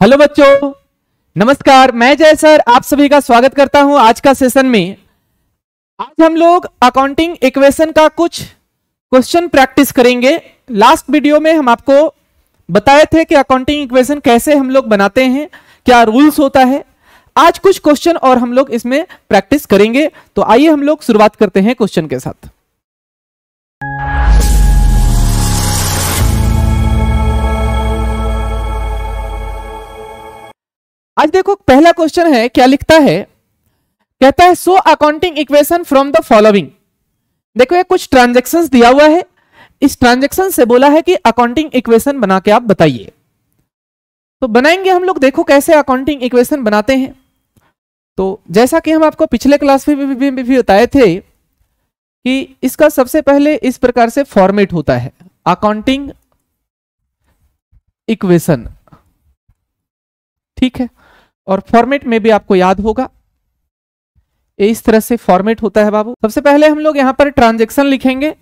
Hello बच्चों, नमस्कार। मैं जय सर आप सभी का स्वागत करता हूं आज का सेशन में। आज हम लोग अकाउंटिंग इक्वेशन का कुछ क्वेश्चन प्रैक्टिस करेंगे। लास्ट वीडियो में हम आपको बताए थे कि अकाउंटिंग इक्वेशन कैसे हम लोग बनाते हैं, क्या रूल्स होता है। आज कुछ क्वेश्चन और हम लोग इसमें प्रैक्टिस करेंगे। तो आइए हम लोग शुरुआत करते हैं क्वेश्चन के साथ। आज देखो पहला क्वेश्चन है, क्या लिखता है, कहता है so accounting equation from the following. देखो ये कुछ ट्रांजैक्शंस दिया हुआ है, इस ट्रांजैक्शन से बोला है कि अकाउंटिंग इक्वेशन बना के आप बताइए। तो बनाएंगे हम लोग। देखो कैसे अकाउंटिंग इक्वेशन बनाते हैं। तो जैसा कि हम आपको पिछले क्लास में भी बताए थे कि इसका सबसे पहले इस प्रकार से फॉर्मेट होता है अकाउंटिंग इक्वेशन, ठीक है। और फॉर्मेट में भी आपको याद होगा इस तरह से फॉर्मेट होता है बाबू। सबसे पहले हम लोग यहां पर ट्रांजैक्शन लिखेंगे,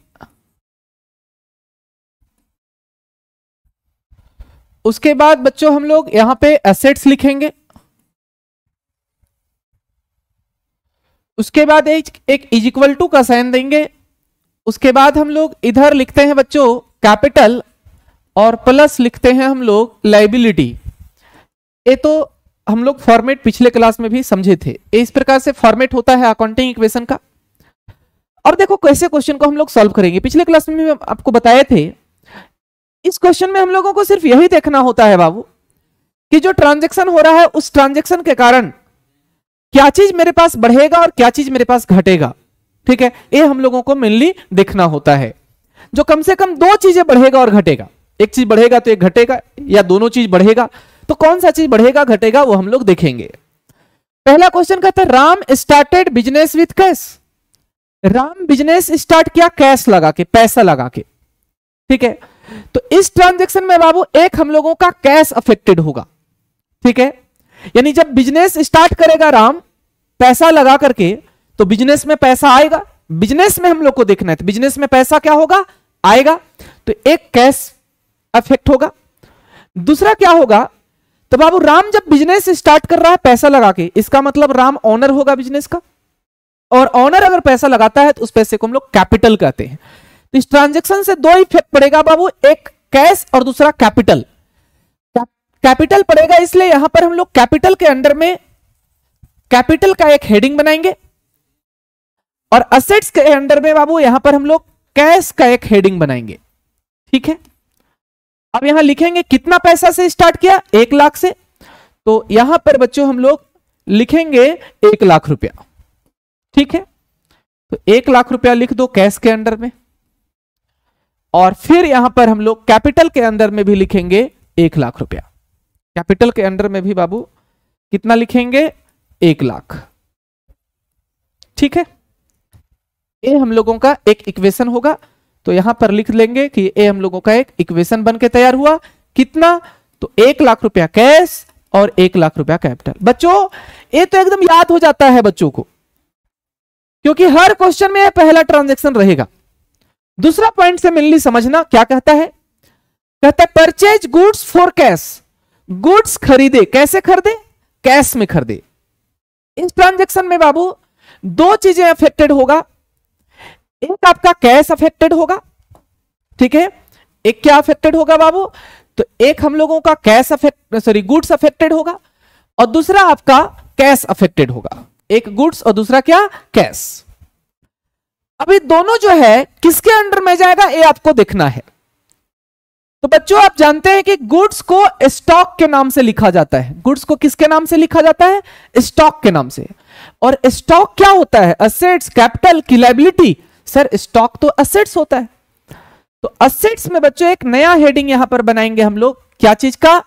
उसके बाद बच्चों हम लोग यहां पे एसेट्स लिखेंगे, उसके बाद एक इज इक्वल टू का साइन देंगे, उसके बाद हम लोग इधर लिखते हैं बच्चों कैपिटल और प्लस लिखते हैं हम लोग लायबिलिटी। ये तो हम लोग फॉर्मेट पिछले क्लास में भी समझे थे। इस प्रकार से फॉर्मेट होता है अकाउंटिंग इक्वेशन का। और देखो कैसे क्वेश्चन को हम लोग सॉल्व करेंगे। पिछले क्लास में भी आपको बताए थे, इस क्वेश्चन में हम लोगों को सिर्फ यही देखना होता है बाबू कि जो ट्रांजैक्शन हो रहा है उस ट्रांजैक्शन के कारण क्या चीज मेरे पास बढ़ेगा और क्या चीज मेरे पास घटेगा, ठीक है। ये हम लोगों को मेनली देखना होता है। जो कम से कम दो चीजें बढ़ेगा और घटेगा, एक चीज बढ़ेगा तो एक घटेगा, या दोनों चीज बढ़ेगा, तो कौन सा चीज बढ़ेगा घटेगा वो हम लोग देखेंगे। पहला क्वेश्चन कहता है Ram started business with cash. Ram business start किया कैश लगा के, पैसा लगा के, ठीक है। तो इस ट्रांजैक्शन में बाबू एक हम लोगों का कैश अफेक्टेड होगा, ठीक है। यानी जब बिजनेस स्टार्ट करेगा राम पैसा लगा करके, तो बिजनेस में पैसा आएगा। बिजनेस में हम लोग को देखना है तो बिजनेस में पैसा क्या होगा, आएगा। तो एक कैश अफेक्ट होगा। दूसरा क्या होगा, तो बाबू राम जब बिजनेस स्टार्ट कर रहा है पैसा लगा के, इसका मतलब राम ओनर होगा बिजनेस का, और ओनर अगर पैसा लगाता है तो उस पैसे को हम लोग कैपिटल कहते हैं। तो इस ट्रांजैक्शन से दो इफेक्ट पड़ेगा बाबू, एक कैश और दूसरा कैपिटल। कैपिटल पड़ेगा, इसलिए यहां पर हम लोग कैपिटल के अंडर में कैपिटल का एक हेडिंग बनाएंगे, और असेट्स के अंडर में बाबू यहां पर हम लोग कैश का एक हेडिंग बनाएंगे, ठीक है। अब यहां लिखेंगे कितना पैसा से स्टार्ट किया, 1 लाख से। तो यहां पर बच्चों हम लोग लिखेंगे 1 लाख रुपया, ठीक है। तो 1 लाख रुपया लिख दो कैश के अंदर में, और फिर यहां पर हम लोग कैपिटल के अंदर में भी लिखेंगे 1 लाख रुपया। कैपिटल के अंदर में भी बाबू कितना लिखेंगे, 1 लाख, ठीक है। ये हम लोगों का एक इक्वेशन होगा। तो यहां पर लिख लेंगे कि ये हम लोगों का एक इक्वेशन बन के तैयार हुआ। कितना, तो 1 लाख रुपया कैश और 1 लाख रुपया कैपिटल। बच्चों ये तो एकदम याद हो जाता है बच्चों को, क्योंकि हर क्वेश्चन में पहला ट्रांजैक्शन रहेगा। दूसरा पॉइंट से मेनली समझना, क्या कहता है, कहता है purchase goods for cash. Goods खरीदे, कैसे खरीदे, कैश में खरीदे। इस ट्रांजैक्शन में बाबू दो चीजें अफेक्टेड होगा, एक आपका कैश अफेक्टेड होगा, ठीक है। एक क्या अफेक्टेड होगा बाबू, तो एक हम लोगों का गुड्स अफेक्टेड होगा, और दूसरा आपका कैश अफेक्टेड होगा। एक गुड्स और दूसरा क्या, कैश। अभी दोनों जो है किसके अंडर में जाएगा ये आपको देखना है। तो बच्चों आप जानते हैं कि गुड्स को स्टॉक के नाम से लिखा जाता है। गुड्स को किसके नाम से लिखा जाता है, स्टॉक के नाम से। और स्टॉक क्या होता है, असेट्स, कैपिटल की लायबिलिटी। सर स्टॉक तो असेट्स होता है। तो असेट्स में बच्चों एक नया हेडिंग यहां पर बनाएंगे हम लोग, क्या चीज का,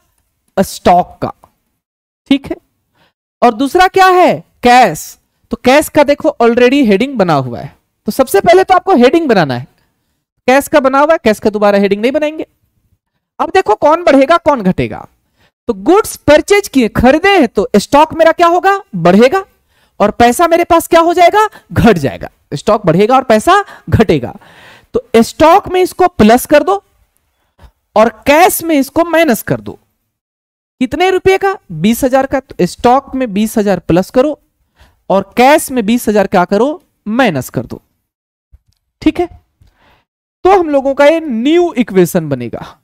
स्टॉक का, ठीक है। और दूसरा क्या है, कैश। तो कैश का देखो ऑलरेडी हेडिंग बना हुआ है। तो सबसे पहले तो आपको हेडिंग बनाना है। कैश का बना हुआ है, कैश का दोबारा हेडिंग नहीं बनाएंगे। अब देखो कौन बढ़ेगा कौन घटेगा। तो गुड्स परचेज किए, खरीदे हैं, तो स्टॉक मेरा क्या होगा, बढ़ेगा, और पैसा मेरे पास क्या हो जाएगा, घट जाएगा। स्टॉक बढ़ेगा और पैसा घटेगा। तो स्टॉक में इसको प्लस कर दो और कैश में इसको माइनस कर दो। कितने रुपए का? 20,000 का। तो स्टॉक में 20,000 प्लस करो और कैश में 20,000 क्या करो? माइनस कर दो। ठीक है, तो हम लोगों का ये न्यू इक्वेशन बनेगा,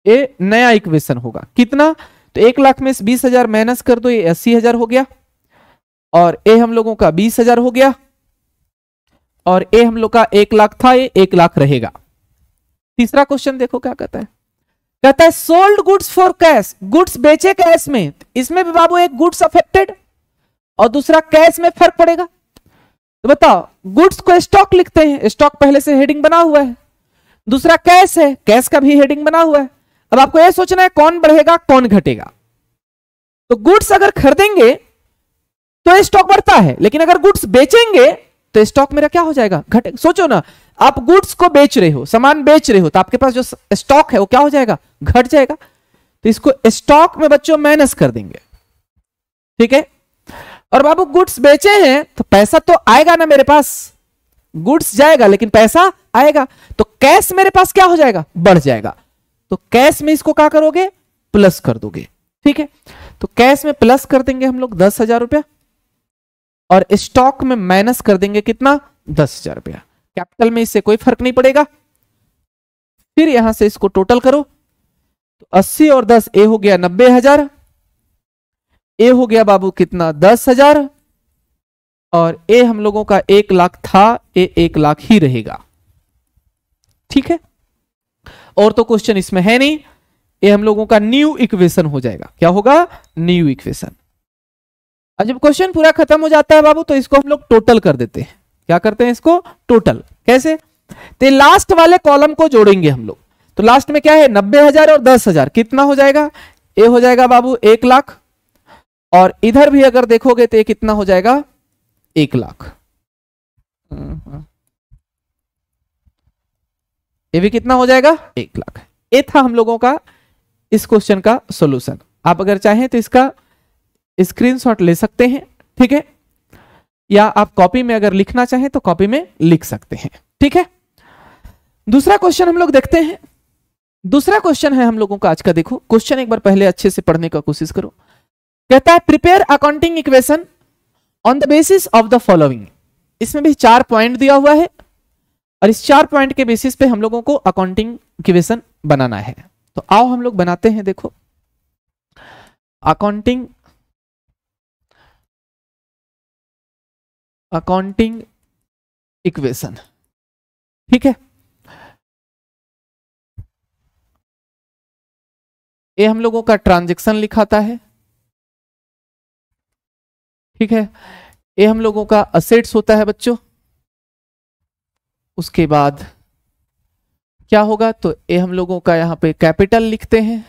ये नया इक्वेशन होगा। कितना? तो 1 लाख में से 20,000 माइनस कर दो, ये 80,000 हो गया, और ए हम लोगों का 20,000 हो गया, और ए हम लोग का 1 लाख था, ये 1 लाख रहेगा। तीसरा क्वेश्चन देखो क्या कहता है, कहता है sold goods for cash, goods बेचे कैश में। इसमें भी बाबू एक गुड्स अफेक्टेड और दूसरा कैश में फर्क पड़ेगा। तो बताओ, गुड्स को स्टॉक लिखते हैं, स्टॉक पहले से हेडिंग बना हुआ है, दूसरा कैश है, कैश का भी हेडिंग बना हुआ है। अब आपको यह सोचना है कौन बढ़ेगा कौन घटेगा। तो गुड्स अगर खरीदेंगे तो स्टॉक बढ़ता है, लेकिन अगर गुड्स बेचेंगे तो स्टॉक मेरा क्या हो जाएगा? घटेगा। सोचो ना, आप गुड्स को बेच रहे हो, सामान बेच रहे हो, तो आपके पास जो स्टॉक है वो क्या हो जाएगा? घट जाएगा। तो इसको स्टॉक में बच्चों माइनस कर देंगे। ठीक है, और बाबू गुड्स बेचे हैं तो पैसा तो आएगा ना मेरे पास, गुड्स जाएगा लेकिन पैसा आएगा, तो कैश मेरे पास क्या हो जाएगा? बढ़ जाएगा। तो कैश में इसको क्या करोगे? प्लस कर दोगे। ठीक है, तो कैश में प्लस कर देंगे हम लोग 10,000 रुपया, और स्टॉक में माइनस कर देंगे कितना? 10,000 रुपया। कैपिटल में इससे कोई फर्क नहीं पड़ेगा। फिर यहां से इसको टोटल करो, तो 80 और 10 ए हो गया 90,000, ए हो गया बाबू कितना? 10,000, और ए हम लोगों का 1 लाख था, ए 1 लाख ही रहेगा। ठीक है, और तो क्वेश्चन इसमें है नहीं, ये हम लोगों का न्यू इक्वेशन हो जाएगा। क्या होगा? New equation. अब जब क्वेश्चन पूरा खत्म हो जाता है बाबू, तो इसको हम लोग टोटल कर देते हैं। क्या करते हैं इसको? टोटल। कैसे? तो लास्ट वाले कॉलम को जोड़ेंगे हम लोग। तो लास्ट में क्या है? 90,000 और 10,000 कितना हो जाएगा? ए हो जाएगा बाबू 1 लाख, और इधर भी अगर देखोगे तो ये कितना हो जाएगा? 1 लाख। ये भी कितना हो जाएगा? 1 लाख। ये था हम लोगों का इस क्वेश्चन का सॉल्यूशन। आप अगर चाहें तो इसका स्क्रीनशॉट ले सकते हैं। ठीक है, या आप कॉपी में अगर लिखना चाहें तो कॉपी में लिख सकते हैं। ठीक है, दूसरा क्वेश्चन हम लोग देखते हैं। दूसरा क्वेश्चन है हम लोगों का आज का। देखो क्वेश्चन एक बार पहले अच्छे से पढ़ने का कोशिश करो। कहता है prepare accounting equation on the basis of the following. इसमें भी 4 पॉइंट दिया हुआ है, और इस 4 पॉइंट के बेसिस पे हम लोगों को अकाउंटिंग इक्वेशन बनाना है। तो आओ हम लोग बनाते हैं। देखो अकाउंटिंग इक्वेशन। ठीक है, ये हम लोगों का ट्रांजैक्शन लिखाता है। ठीक है, ये हम लोगों का असेट्स होता है बच्चों। उसके बाद क्या होगा? तो ये हम लोगों का यहाँ पे कैपिटल लिखते हैं,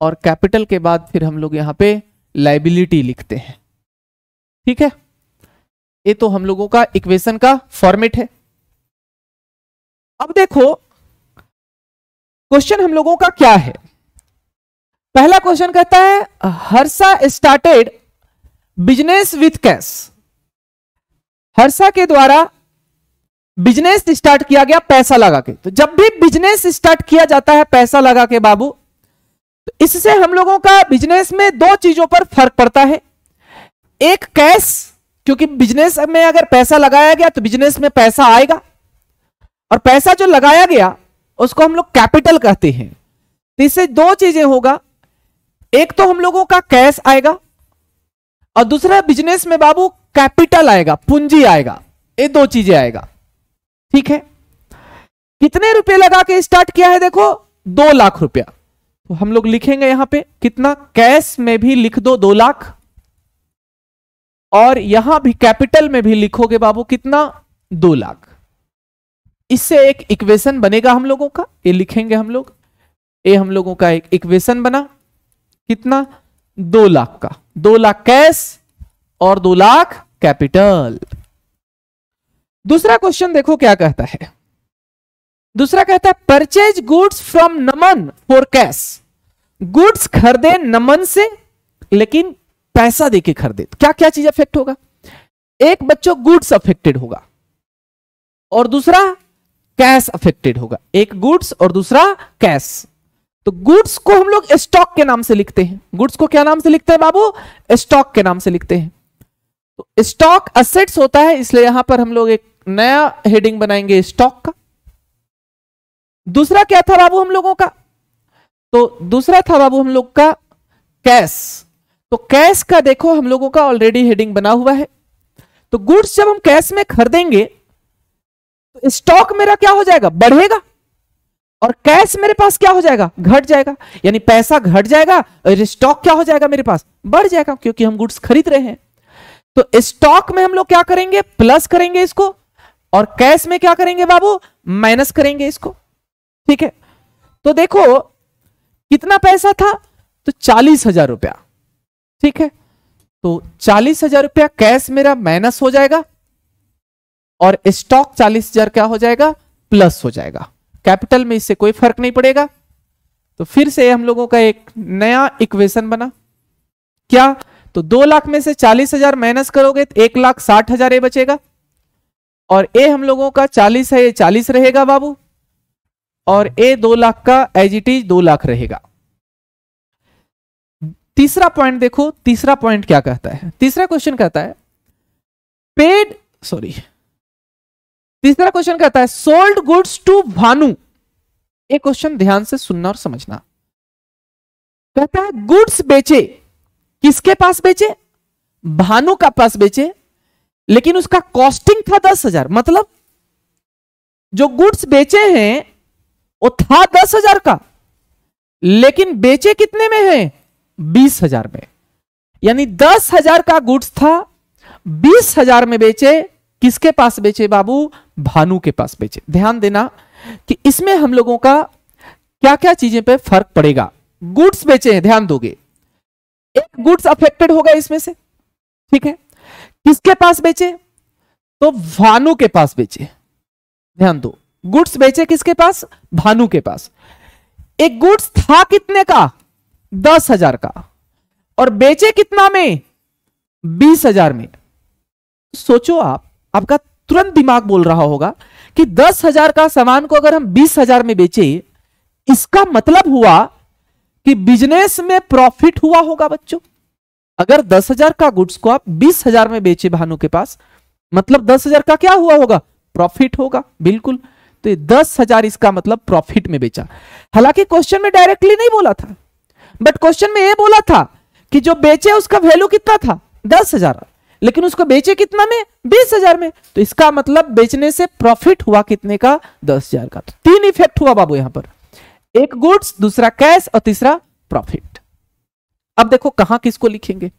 और कैपिटल के बाद फिर हम लोग यहाँ पे लायबिलिटी लिखते हैं। ठीक है, ये तो हम लोगों का इक्वेशन का फॉर्मेट है। अब देखो क्वेश्चन हम लोगों का क्या है। पहला क्वेश्चन कहता है Harsha started business with cash. Harsha के द्वारा बिजनेस स्टार्ट किया गया पैसा लगा के। तो जब भी बिजनेस स्टार्ट किया जाता है पैसा लगा के बाबू, तो इससे हम लोगों का बिजनेस में 2 चीजों पर फर्क पड़ता है। एक कैश, क्योंकि बिजनेस में अगर पैसा लगाया गया तो बिजनेस में पैसा आएगा, और पैसा जो लगाया गया उसको हम लोग कैपिटल कहते हैं। तो इससे 2 चीजें होगा, एक तो हम लोगों का कैश आएगा, और दूसरा बिजनेस में बाबू कैपिटल आएगा, पूंजी आएगा। ये 2 चीजें आएगा। ठीक है, कितने रुपए लगा के स्टार्ट किया है? देखो 2 लाख रुपया। तो हम लोग लिखेंगे यहां पे कितना? कैश में भी लिख दो 2 लाख, और यहां भी कैपिटल में भी लिखोगे बाबू कितना? 2 लाख। इससे एक इक्वेशन बनेगा हम लोगों का, ये लिखेंगे हम लोग। ये हम लोगों का एक इक्वेशन बना कितना? 2 लाख का। 2 लाख कैश और 2 लाख कैपिटल। दूसरा क्वेश्चन देखो क्या कहता है। दूसरा कहता है purchase goods from Naman for cash. Goods खरीदे नमन से, लेकिन पैसा देके खरीदे। क्या क्या चीज अफेक्ट होगा? एक बच्चों गुड्स अफेक्टेड होगा, और दूसरा कैश अफेक्टेड होगा। एक गुड्स और दूसरा कैश। तो गुड्स को हम लोग स्टॉक के नाम से लिखते हैं। गुड्स को क्या नाम से लिखते हैं बाबू? स्टॉक के नाम से लिखते हैं। तो स्टॉक असेट्स होता है, इसलिए यहां पर हम लोग एक नया हेडिंग बनाएंगे स्टॉक का। दूसरा क्या था बाबू हम लोगों का? तो दूसरा था बाबू हम लोग का कैश। तो कैश का देखो हम लोगों का ऑलरेडी हेडिंग बना हुआ है। तो गुड्स जब हम कैश में खरीदेंगे तो स्टॉक मेरा क्या हो जाएगा? बढ़ेगा, और कैश मेरे पास क्या हो जाएगा? घट जाएगा। यानी पैसा घट जाएगा और स्टॉक क्या हो जाएगा? मेरे पास बढ़ जाएगा, क्योंकि हम गुड्स खरीद रहे हैं। तो स्टॉक में हम लोग क्या करेंगे? प्लस करेंगे इसको, और कैश में क्या करेंगे बाबू? माइनस करेंगे इसको। ठीक है, तो देखो कितना पैसा था? तो 40,000 रुपया। ठीक है, तो 40,000 रुपया कैश मेरा माइनस हो जाएगा, और स्टॉक 40,000 क्या हो जाएगा? प्लस हो जाएगा। कैपिटल में इससे कोई फर्क नहीं पड़ेगा। तो फिर से हम लोगों का एक नया इक्वेशन बना। क्या? तो 2 लाख में से 40,000 माइनस करोगे तो 1,60,000 ये बचेगा, और ए हम लोगों का 40 है, ये 40 रहेगा बाबू, और ए 2 लाख का एज इट इज 2 लाख रहेगा। तीसरा पॉइंट देखो, तीसरा पॉइंट क्या कहता है? तीसरा क्वेश्चन कहता है तीसरा क्वेश्चन कहता है सोल्ड गुड्स टू भानु। एक क्वेश्चन ध्यान से सुनना और समझना। कहता है गुड्स बेचे, किसके पास बेचे? भानु का पास बेचे, लेकिन उसका कॉस्टिंग था 10,000। मतलब जो गुड्स बेचे हैं वो था 10,000 का, लेकिन बेचे कितने में है? 20,000 में। यानी 10,000 का गुड्स था, 20,000 में बेचे। किसके पास बेचे बाबू? भानु के पास बेचे। ध्यान देना कि इसमें हम लोगों का क्या क्या चीजें पे फर्क पड़ेगा। गुड्स बेचे हैं, ध्यान दोगे, एक गुड्स अफेक्टेड होगा इसमें से। ठीक है, किसके पास बेचे? तो भानु के पास बेचे। ध्यान दो, गुड्स बेचे किसके पास? भानु के पास। एक गुड्स था कितने का? 10,000 का, और बेचे कितना में? 20,000 में। सोचो आपका तुरंत दिमाग बोल रहा होगा कि 10,000 का सामान को अगर हम 20,000 में बेचे, इसका मतलब हुआ कि बिजनेस में प्रॉफिट हुआ होगा बच्चों। अगर 10,000 का गुड्स को आप 20,000 में बेचे भानु के पास, मतलब 10,000 का क्या हुआ होगा? प्रॉफिट होगा। बिल्कुल, तो 10,000 इसका मतलब प्रॉफिट में बेचा। हालांकि क्वेश्चन में डायरेक्टली नहीं बोला था, बट क्वेश्चन में यह बोला था कि जो बेचे उसका वैल्यू कितना था? 10,000, लेकिन उसको बेचे कितना में? 20,000 में। तो इसका मतलब बेचने से प्रॉफिट हुआ कितने का? 10,000 का। तो 3 इफेक्ट हुआ बाबू यहां पर, एक गुड्स, दूसरा कैश, और तीसरा प्रॉफिट। अब देखो कहां किसको लिखेंगे।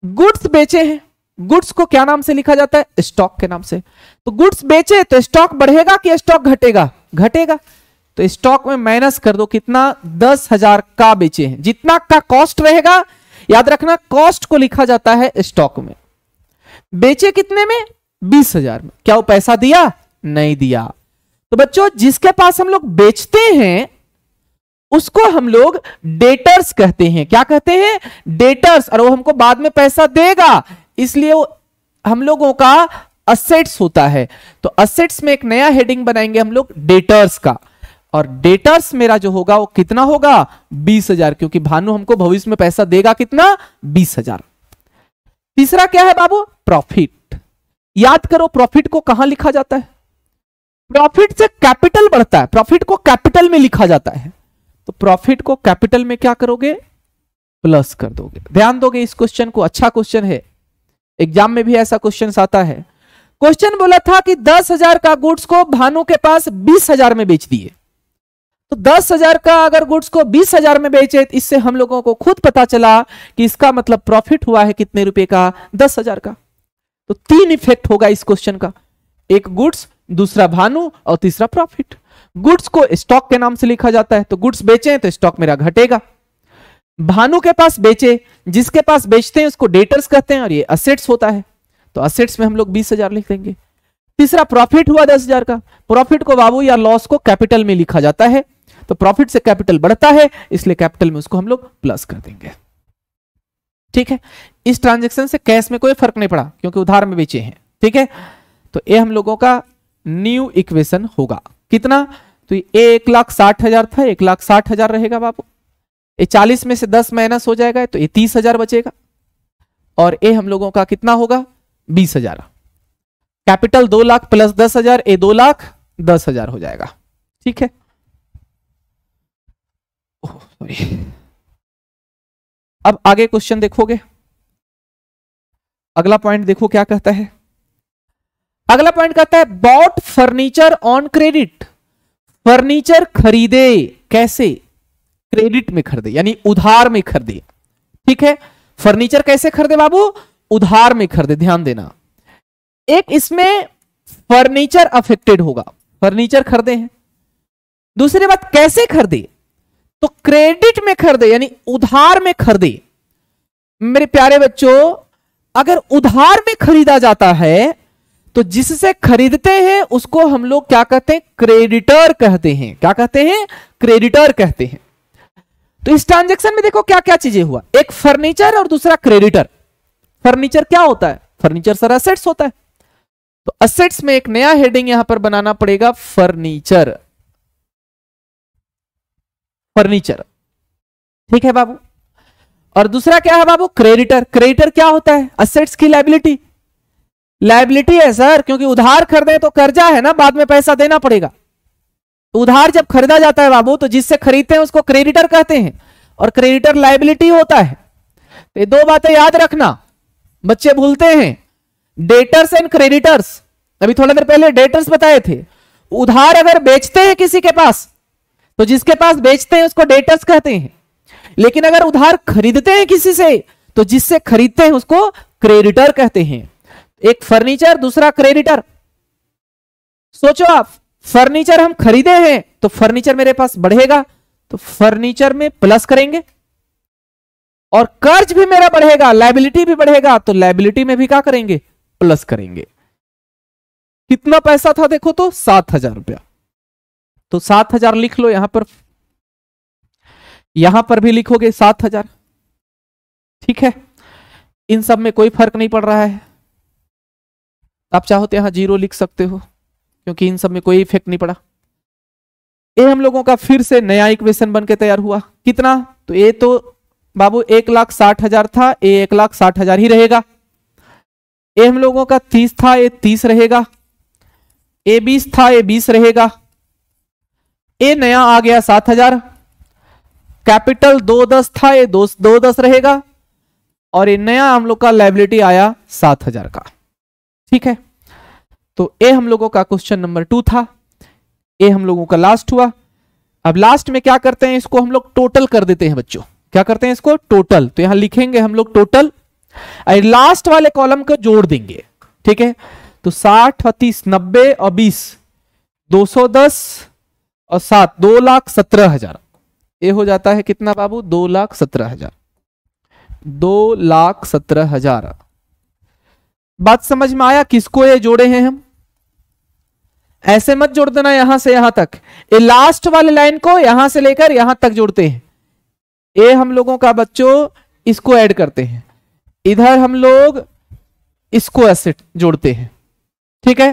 गुड्स बेचे हैं, गुड्स को क्या नाम से लिखा जाता है? स्टॉक के नाम से। तो गुड्स बेचे तो स्टॉक बढ़ेगा कि स्टॉक घटेगा? घटेगा। तो स्टॉक में माइनस कर दो, कितना? 10,000 का बेचे हैं। जितना का कॉस्ट रहेगा, याद रखना कॉस्ट को लिखा जाता है स्टॉक में। बेचे कितने में? 20,000 में। क्या वो पैसा दिया? नहीं दिया। तो बच्चों जिसके पास हम लोग बेचते हैं उसको हम लोग डेटर्स कहते हैं। क्या कहते हैं? डेटर्स। और वो हमको बाद में पैसा देगा, इसलिए वो हम लोगों का असेट्स होता है। तो असेट्स में एक नया हेडिंग बनाएंगे हम लोग डेटर्स का, और डेटर्स मेरा जो होगा वो कितना होगा? 20,000, क्योंकि भानु हमको भविष्य में पैसा देगा कितना? 20,000। तीसरा क्या है बाबू? प्रॉफिट। याद करो प्रॉफिट को कहां लिखा जाता है? प्रॉफिट से कैपिटल बढ़ता है, प्रॉफिट को कैपिटल में लिखा जाता है। तो प्रॉफिट को कैपिटल में क्या करोगे? प्लस कर दोगे। ध्यान दोगे इस क्वेश्चन को, अच्छा क्वेश्चन है, एग्जाम में भी ऐसा क्वेश्चन आता है। क्वेश्चन बोला था कि 10,000 का गुड्स को भानु के पास 20,000 में बेच दिए। तो 10,000 का अगर गुड्स को 20,000 में बेचे, तो इससे हम लोगों को खुद पता चला कि इसका मतलब प्रॉफिट हुआ है कितने रुपए का? 10,000 का। तो 3 इफेक्ट होगा इस क्वेश्चन का, एक गुड्स, दूसरा भानु, और तीसरा प्रॉफिट। गुड्स को स्टॉक के नाम से लिखा जाता है, तो गुड्स बेचे तो स्टॉक मेरा घटेगा। भानु के पास बेचे, जिसके पास बेचते हैं उसको डेटर्स कहते हैं, और ये असेट्स होता है, तो असेट्स में हम लोग 20,000 लिख देंगे। तीसरा प्रॉफिट हुआ 10,000 का। प्रॉफिट को बाबू या लॉस को कैपिटल में लिखा जाता है, तो प्रॉफिट से कैपिटल बढ़ता है, इसलिए कैपिटल में उसको हम लोग प्लस कर देंगे। ठीक है, इस ट्रांजैक्शन से कैश में कोई फर्क नहीं पड़ा क्योंकि उधार में बेचे हैं। ठीक है, तो ये हम लोगों का न्यू इक्वेशन होगा। कितना? तो तो ये 1,60,000 था, 1,60,000 रहेगा बाबू। ये 40 में से 10 माइनस हो जाएगा तो ये 30,000 बचेगा, और ये हम लोगों का कितना होगा 20,000। कैपिटल 2 लाख प्लस 10,000, ये 2,10,000 हो जाएगा। ठीक है, सॉरी। अब आगे क्वेश्चन देखोगे, अगला पॉइंट देखो क्या कहता है। अगला पॉइंट कहता है bought furniture on credit. Furniture खरीदे कैसे? क्रेडिट में खरीदे, यानी उधार में खरीदे। ठीक है, फर्नीचर कैसे खरीदे बाबू? उधार में खरीदे। ध्यान देना, एक इसमें फर्नीचर अफेक्टेड होगा, फर्नीचर खरीदे हैं। दूसरी बात कैसे खरीदे? तो क्रेडिट में खरीदे, यानी उधार में खरीदे। मेरे प्यारे बच्चों, अगर उधार में खरीदा जाता है तो जिससे खरीदते हैं उसको हम लोग क्या कहते हैं? क्रेडिटर कहते हैं। क्या कहते हैं? क्रेडिटर कहते हैं। तो इस ट्रांजैक्शन में देखो क्या क्या चीजें हुआ, एक फर्नीचर और दूसरा क्रेडिटर। फर्नीचर क्या होता है? फर्नीचर सर असेट्स होता है। तो असेट्स में एक नया हेडिंग यहां पर बनाना पड़ेगा, फर्नीचर। फर्नीचर, ठीक है बाबू। और दूसरा क्या है बाबू? क्रेडिटर। क्रेडिटर क्या होता है? असेट्स की लायबिलिटी। लायबिलिटी है सर, क्योंकि उधार खरीदे तो कर्जा है ना, बाद में पैसा देना पड़ेगा। उधार जब खरीदा जाता है बाबू तो जिससे खरीदते हैं उसको क्रेडिटर कहते हैं, और क्रेडिटर लायबिलिटी होता है। तो ये दो बातें याद रखना, बच्चे भूलते हैं। डेटर्स एंड क्रेडिटर्स, अभी थोड़ा देर पहले डेटर्स बताए थे। उधार अगर बेचते हैं किसी के पास तो जिसके पास बेचते हैं उसको डेटर्स कहते हैं, लेकिन अगर उधार खरीदते हैं किसी से तो जिससे खरीदते हैं उसको क्रेडिटर कहते हैं। एक फर्नीचर, दूसरा क्रेडिटर। सोचो आप, फर्नीचर हम खरीदे हैं तो फर्नीचर मेरे पास बढ़ेगा तो फर्नीचर में प्लस करेंगे, और कर्ज भी मेरा बढ़ेगा, लायबिलिटी भी बढ़ेगा तो लायबिलिटी में भी क्या करेंगे? प्लस करेंगे। कितना पैसा था देखो तो 7,000 रुपया, तो 7,000 लिख लो यहां पर, यहां पर भी लिखोगे 7,000। ठीक है, इन सब में कोई फर्क नहीं पड़ रहा है। आप चाहो तो यहां 0 लिख सकते हो, क्योंकि इन सब में कोई इफेक्ट नहीं पड़ा। ये हम लोगों का फिर से नया इक्वेशन बन के तैयार हुआ। कितना? तो ये तो बाबू 1,60,000 था, ये 1,60,000 ही रहेगा। ये हम लोगों का 30 था, ये 30 रहेगा। ये 20 था, ये 20 रहेगा। ये नया आ गया 7,000। कैपिटल 2,10 था, ये 2,10 रहेगा, और ये नया हम लोग का लायबिलिटी आया 7,000 का। ठीक है, तो ये हम लोगों का क्वेश्चन नंबर 2 था। ये हम लोगों का लास्ट हुआ। अब लास्ट में क्या करते हैं, इसको हम लोग टोटल कर देते हैं बच्चों। क्या करते हैं इसको? टोटल। तो यहां लिखेंगे हम लोग टोटल, लास्ट वाले कॉलम को जोड़ देंगे। ठीक है, तो 60 और 30 90 और 20 210 और 7 2,17,000। ये हो जाता है कितना बाबू? 2,17,000। 2,17,000। बात समझ में आया? किसको ये जोड़े हैं हम? ऐसे मत जोड़ देना यहां से यहां तक, ये लास्ट वाले लाइन को यहां से लेकर यहां तक जोड़ते हैं। ये हम लोगों का बच्चों इसको ऐड करते हैं, इधर हम लोग इसको एसेट जोड़ते हैं। ठीक है,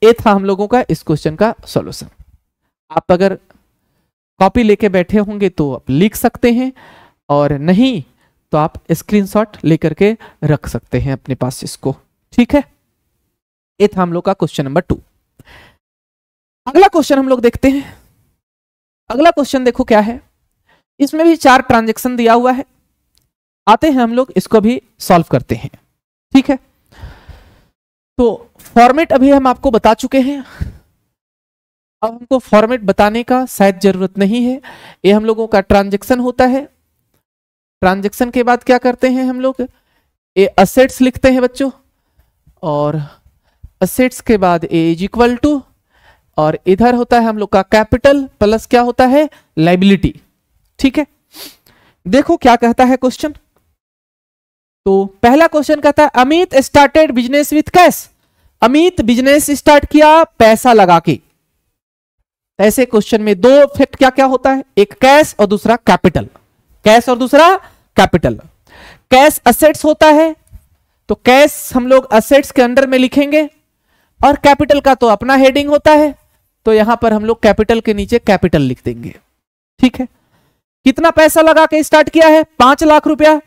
ये था हम लोगों का इस क्वेश्चन का सॉल्यूशन। आप अगर कॉपी लेके बैठे होंगे तो आप लिख सकते हैं, और नहीं तो आप स्क्रीनशॉट लेकर के रख सकते हैं अपने पास इसको। ठीक है, ये था हम लोग का क्वेश्चन नंबर 2। अगला क्वेश्चन हम लोग देखते हैं। अगला क्वेश्चन देखो क्या है, इसमें भी 4 ट्रांजैक्शन दिया हुआ है। आते हैं हम लोग इसको भी सॉल्व करते हैं। ठीक है, तो फॉर्मेट अभी हम आपको बता चुके हैं, अब हमको फॉर्मेट बताने का शायद जरूरत नहीं है। ये हम लोगों का ट्रांजैक्शन होता है। ट्रांजैक्शन के बाद क्या करते हैं हम लोग? ये असेट्स लिखते हैं बच्चों, और असेट्स के बाद ए इज इक्वल टू, और इधर होता है हम लोग का कैपिटल प्लस क्या होता है? लायबिलिटी। ठीक है, देखो क्या कहता है क्वेश्चन। तो पहला क्वेश्चन कहता है Amit started business with cash. Amit business start किया पैसा लगा के। ऐसे क्वेश्चन में 2 इफेक्ट क्या क्या होता है, एक कैश और दूसरा कैपिटल। कैश और दूसरा कैपिटल। कैश असेट्स होता है तो कैश हम लोग असेट्स के अंडर में लिखेंगे, और कैपिटल का तो अपना हेडिंग होता है, तो यहां पर हम लोग कैपिटल के नीचे कैपिटल लिख देंगे। ठीक है, कितना पैसा लगा के स्टार्ट किया है? 5 लाख रुपया।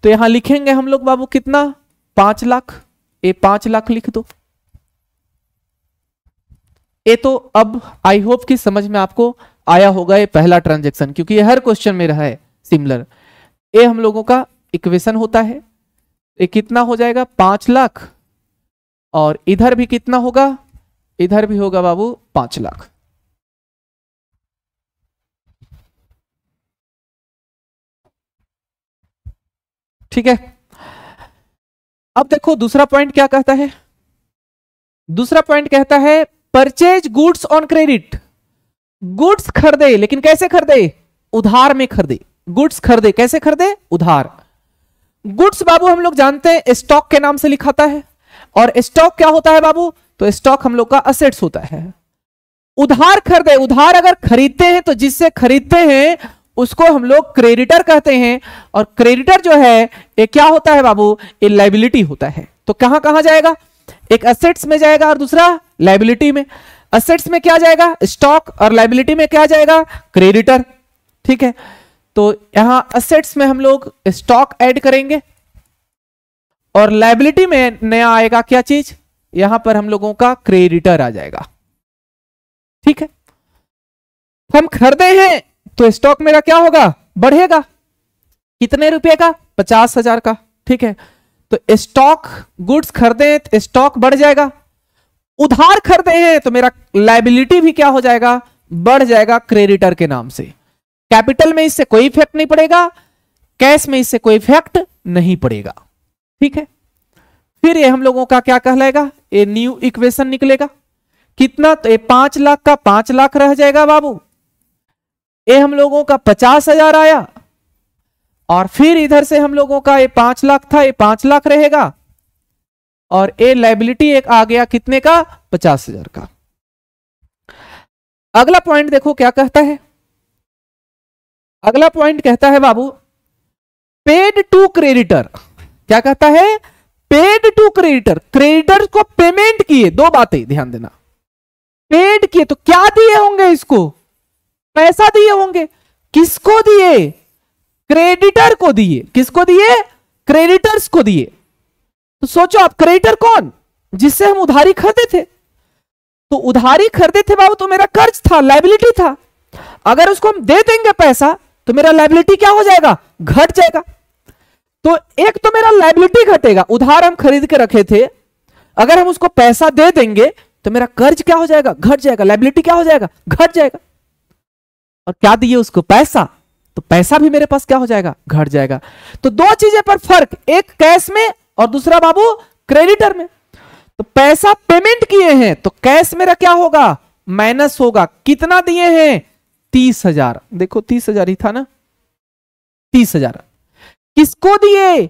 तो यहां लिखेंगे हम लोग बाबू कितना? 5 लाख। ये 5 लाख लिख दो। ये तो अब आई होप कि समझ में आपको आया होगा ये पहला ट्रांजैक्शन, क्योंकि ये हर क्वेश्चन में रहा है सिमिलर। ये हम लोगों का इक्वेशन होता है। ये कितना हो जाएगा? 5 लाख। और इधर भी कितना होगा? इधर भी होगा बाबू 5 लाख। ठीक है, अब देखो दूसरा पॉइंट क्या कहता है। दूसरा पॉइंट कहता है purchase goods on credit. Goods खरीदे, लेकिन कैसे खरीदे? उधार में खरीदे। गुड्स खरीदे, कैसे खरीदे? उधार। गुड्स बाबू हम लोग जानते हैं स्टॉक के नाम से लिखाता है, और स्टॉक क्या होता है बाबू? तो स्टॉक हम लोग का असेट्स होता है। उधार खरीदे, उधार अगर खरीदते हैं तो जिससे खरीदते हैं उसको हम लोग क्रेडिटर कहते हैं, और क्रेडिटर जो है ये क्या होता है बाबू? ये लायबिलिटी होता है। तो कहां कहां जाएगा? एक असेट्स में जाएगा और दूसरा लायबिलिटी में। असेट्स में क्या जाएगा? स्टॉक, और लायबिलिटी में क्या जाएगा? क्रेडिटर। ठीक है, तो यहां असेट्स में हम लोग स्टॉक ऐड करेंगे, और लायबिलिटी में नया आएगा क्या चीज? यहां पर हम लोगों का क्रेडिटर आ जाएगा। ठीक है, हम खरीदे हैं तो स्टॉक मेरा क्या होगा? बढ़ेगा। कितने रुपए का? 50,000 का। ठीक है, तो स्टॉक गुड्स खरीदे तो स्टॉक बढ़ जाएगा। उधार खरीदे हैं तो मेरा लायबिलिटी भी क्या हो जाएगा? बढ़ जाएगा क्रेडिटर के नाम से। कैपिटल में इससे कोई इफेक्ट नहीं पड़ेगा, कैश में इससे कोई इफेक्ट नहीं पड़ेगा। ठीक है, फिर ये हम लोगों का क्या कहलाएगा? ये न्यू इक्वेशन निकलेगा। कितना? तो ये 5 लाख का 5 लाख रह जाएगा बाबू। ये हम लोगों का 50,000 आया, और फिर इधर से हम लोगों का ये 5 लाख था, ये 5 लाख रहेगा, और ये लायबिलिटी एक आ गया कितने का? 50,000 का। अगला पॉइंट देखो क्या कहता है। अगला पॉइंट कहता है बाबू पेड टू क्रेडिटर। क्या कहता है? Paid to creditor. क्रेडिटर को पेमेंट किए। दो बातें ध्यान देना, पेड किए तो क्या दिए होंगे? इसको पैसा दिए होंगे। किसको दिए? क्रेडिटर को दिए। किसको दिए? क्रेडिटर्स को दिए। तो सोचो आप, क्रेडिटर कौन? जिससे हम उधारी खरीदे थे। तो उधारी खरीदे थे बाबू तो मेरा कर्ज था, लायबिलिटी था। अगर उसको हम दे देंगे पैसा तो मेरा लायबिलिटी क्या हो जाएगा? घट जाएगा। तो एक तो मेरा लायबिलिटी घटेगा, उधार हम खरीद के रखे थे, अगर हम उसको पैसा दे देंगे तो मेरा कर्ज क्या हो जाएगा? घट जाएगा। लायबिलिटी क्या हो जाएगा? घट जाएगा। और क्या दिए उसको? पैसा, तो पैसा भी मेरे पास क्या हो जाएगा? घट जाएगा। तो दो चीजें पर फर्क, एक कैश में और दूसरा बाबू क्रेडिटर में। तो पैसा पेमेंट किए हैं तो कैश मेरा क्या होगा? माइनस होगा। कितना दिए हैं? 30,000। देखो 30,000 ही था ना, 30,000। किसको दिए?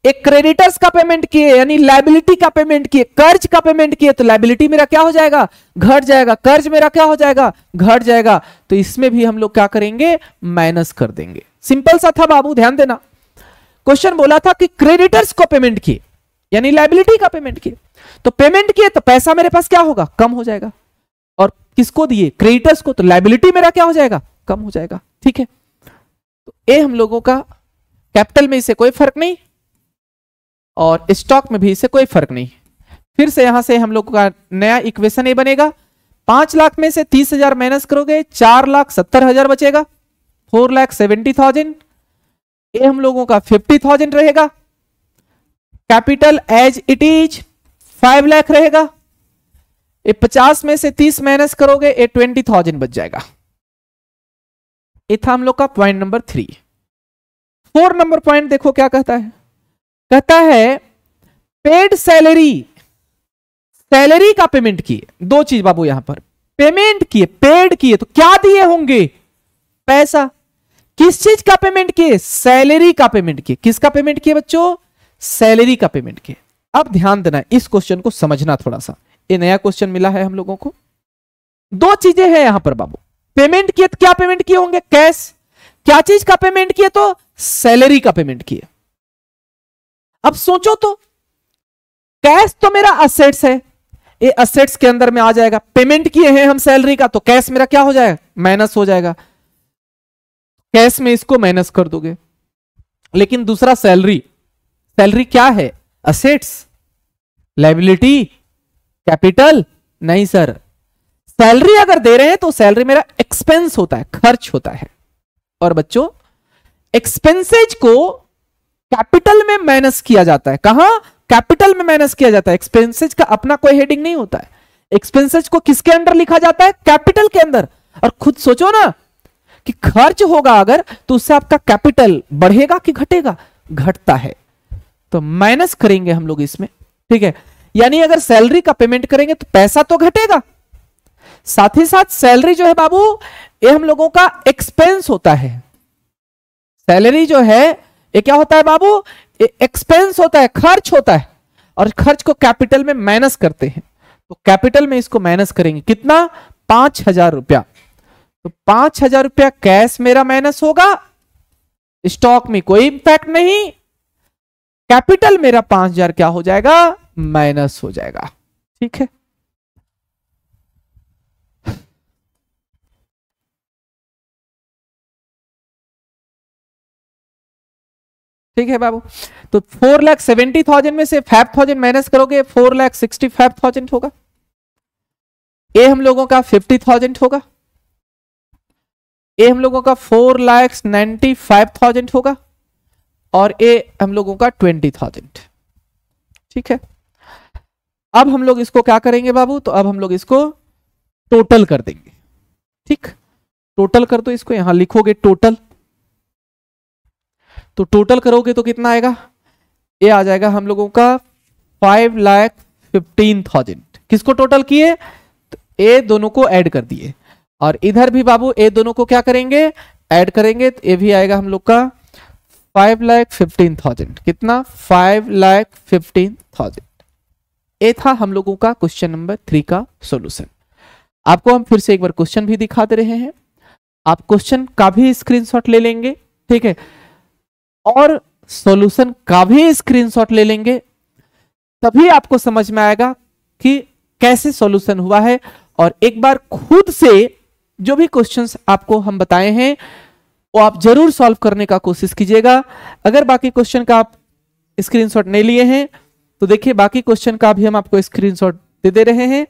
एक क्रेडिटर्स का पेमेंट किए, यानी लायबिलिटी का पेमेंट किए, कर्ज का पेमेंट किए, तो लायबिलिटी मेरा क्या हो जाएगा? घट जाएगा। कर्ज मेरा क्या हो जाएगा? घट जाएगा। तो इसमें भी हम लोग क्या करेंगे? माइनस कर देंगे। सिंपल सा था बाबू, ध्यान देना। क्वेश्चन बोला था कि क्रेडिटर्स को पेमेंट किए, यानी लायबिलिटी का पेमेंट किए, तो पेमेंट किए तो पैसा मेरे पास क्या होगा? कम हो जाएगा। और किसको दिए? क्रेडिटर्स को, तो लायबिलिटी मेरा क्या हो जाएगा? कम हो जाएगा। ठीक है, तो ये हम लोगों का कैपिटल में इससे कोई फर्क नहीं, और स्टॉक में भी इससे कोई फर्क नहीं। फिर से यहां से हम लोग का नया इक्वेशन ये बनेगा। 5 लाख में से 30,000 माइनस करोगे, 4,70,000 बचेगा। 4,70,000 ये हम लोगों का 50,000 रहेगा। Capital as it is 5 lakh रहेगा। ये 50 में से 30 माइनस करोगे, ये 20,000 बच जाएगा। ये था हम लोग का पॉइंट नंबर 3। 4 नंबर पॉइंट देखो क्या कहता है। कहता है पेड सैलरी। सैलरी का पेमेंट किए। दो चीज बाबू यहां पर, पेमेंट किए, पेड किए, तो क्या दिए होंगे? पैसा। किस चीज का पेमेंट किए? सैलरी का पेमेंट किए। किसका पेमेंट किए बच्चों? सैलरी का पेमेंट किए। अब ध्यान देना, इस क्वेश्चन को समझना थोड़ा सा, ये नया क्वेश्चन मिला है हम लोगों को। दो चीजें हैं यहां पर बाबू। पेमेंट किए तो क्या पेमेंट किए होंगे? कैश। क्या चीज का पेमेंट किए? तो सैलरी का पेमेंट किए। अब सोचो तो, कैश तो मेरा असेट्स है, ये असेट्स के अंदर में आ जाएगा। पेमेंट किए हैं हम सैलरी का, तो कैश मेरा क्या हो जाएगा, माइनस हो जाएगा। कैश में इसको माइनस कर दोगे। लेकिन दूसरा सैलरी, सैलरी क्या है, असेट्स, लायबिलिटी, कैपिटल? नहीं सर, सैलरी अगर दे रहे हैं तो सैलरी मेरा एक्सपेंस होता है, खर्च होता है। और बच्चों एक्सपेंसेज को कैपिटल में माइनस किया जाता है। कहां, कैपिटल में माइनस किया जाता है। एक्सपेंसेज का अपना कोई हेडिंग नहीं होता है। एक्सपेंसेज को किसके अंदर लिखा जाता है, कैपिटल के अंदर। और खुद सोचो ना कि खर्च होगा अगर, तो उससे आपका कैपिटल बढ़ेगा कि घटेगा, घटता है। तो माइनस करेंगे हम लोग इसमें, ठीक है। यानी अगर सैलरी का पेमेंट करेंगे तो पैसा तो घटेगा, साथ ही साथ सैलरी जो है बाबू, ये हम लोगों का एक्सपेंस होता है। सैलरी जो है ये क्या होता है बाबू, ये एक्सपेंस होता है, खर्च होता है। और खर्च को कैपिटल में माइनस करते हैं, तो कैपिटल में इसको माइनस करेंगे। कितना, 5,000 रुपया। तो 5,000 रुपया कैश मेरा माइनस होगा, स्टॉक में कोई इंपैक्ट नहीं, कैपिटल मेरा 5,000 क्या हो जाएगा, माइनस हो जाएगा। ठीक है, ठीक है बाबू। तो 4,70,000 में से 5,000 माइनस करोगे, 4,65,000 होगा। ये हम लोगों का 50,000 होगा। ये हम लोगों का 4,95,000 होगा। और ये हम लोगों का 20,000। ठीक है, अब हम लोग इसको क्या करेंगे बाबू, तो अब हम लोग इसको टोटल कर देंगे। ठीक, टोटल कर दो इसको, यहां लिखोगे टोटल। तो टोटल करोगे तो कितना आएगा, ये आ जाएगा हम लोगों का 5,15,000। किसको टोटल किए, तो ये दोनों को ऐड कर दिए। और इधर भी बाबू ये दोनों को क्या करेंगे, ऐड करेंगे, तो ये भी आएगा हम लोग का 5,15,000। कितना, 5,15,000। ये था हम लोगों का क्वेश्चन नंबर 3 का सॉल्यूशन। आपको हम फिर से एक बार क्वेश्चन भी दिखा दे रहे हैं, आप क्वेश्चन का भी स्क्रीनशॉट ले लेंगे, ठीक है, और सॉल्यूशन का भी स्क्रीनशॉट ले लेंगे, तभी आपको समझ में आएगा कि कैसे सॉल्यूशन हुआ है। और एक बार खुद से जो भी क्वेश्चंस आपको हम बताए हैं वो आप जरूर सॉल्व करने का कोशिश कीजिएगा। अगर बाकी क्वेश्चन का आप स्क्रीनशॉट नहीं लिए हैं तो देखिए, बाकी क्वेश्चन का भी हम आपको स्क्रीनशॉट दे रहे हैं।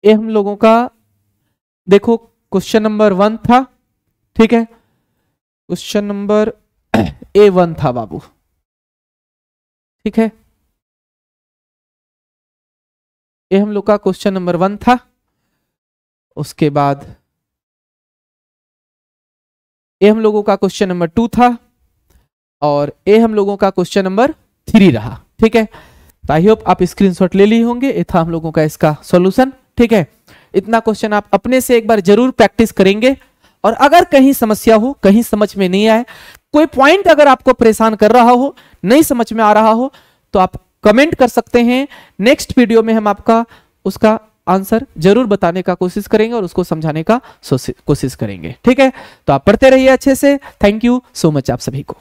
ये हम लोगों का देखो क्वेश्चन नंबर 1 था, ठीक है, क्वेश्चन नंबर A1 था बाबू, ठीक है, ये हम लोग का क्वेश्चन नंबर 1 था। उसके बाद ये हम लोगों का क्वेश्चन नंबर 2 था, और ये हम लोगों का क्वेश्चन नंबर 3 रहा। ठीक है, तो आई होप आप स्क्रीनशॉट ले लिए होंगे। ये था हम लोगों का इसका सॉल्यूशन। ठीक है, इतना क्वेश्चन आप अपने से एक बार जरूर प्रैक्टिस करेंगे। और अगर कहीं समस्या हो, कहीं समझ में नहीं आए, कोई पॉइंट अगर आपको परेशान कर रहा हो, नहीं समझ में आ रहा हो, तो आप कमेंट कर सकते हैं। नेक्स्ट वीडियो में हम आपका उसका आंसर जरूर बताने का कोशिश करेंगे और उसको समझाने का कोशिश करेंगे। ठीक है, तो आप पढ़ते रहिए अच्छे से। थैंक यू सो मच आप सभी को।